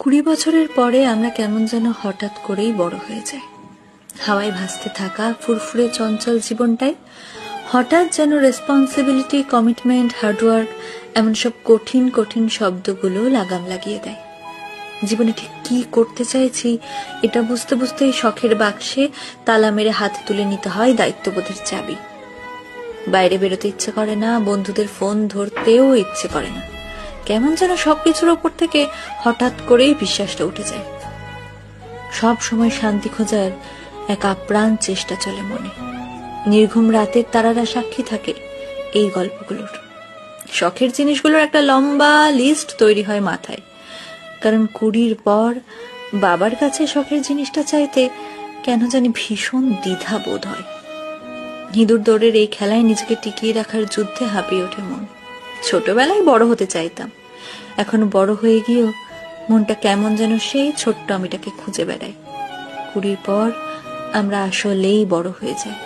20 বছরের পরে আমরা কেমন যেন হঠাৎ করেই বড় হয়ে যাই। হাওয়ায় ভাসতে থাকা ফুরফুরে চঞ্চল জীবনটাই হঠাৎ যেন রেসপন্সিবিলিটি, কমিটমেন্ট, হার্ডওয়ার্ক এমন সব কঠিন কঠিন শব্দগুলো লাগাম লাগিয়ে দেয়। জীবনে ঠিক কি করতে চাইছি এটা বুঝতে বুঝতেই শখের বাক্সে তালা মেরে হাতে তুলে নিতে হয় দায়িত্ববোধের চাবি। বাইরে বেরোতে ইচ্ছে করে না, বন্ধুদের ফোন ধরতেও ইচ্ছে করে না। কেমন যেন সবকিছুর ওপর থেকে হঠাৎ করেই বিশ্বাসটা উঠে যায়। সব সময় শান্তি খোঁজার এক আপ্রাণ চেষ্টা চলে মনে। নির্ঘুম রাতের তারারা সাক্ষী থাকে এই গল্পগুলোর। শখের জিনিসগুলোর একটা লম্বা লিস্ট তৈরি হয় মাথায়, কারণ 20 পর বাবার কাছে শখের জিনিসটা চাইতে কেন জানি ভীষণ দ্বিধা বোধ হয়। ইঁদুর দৌড়ের এই খেলায় নিজেকে টিকিয়ে রাখার যুদ্ধে হাঁপিয়ে ওঠে মন। ছোটবেলায় বড় হতে চাইতাম, এখন বড় হয়ে গিয়েও মনটা কেমন যেন সেই ছোট্ট আমিটাকে খুঁজে বেড়ায়। 20 পর আমরা আসলেই বড় হয়ে যাই।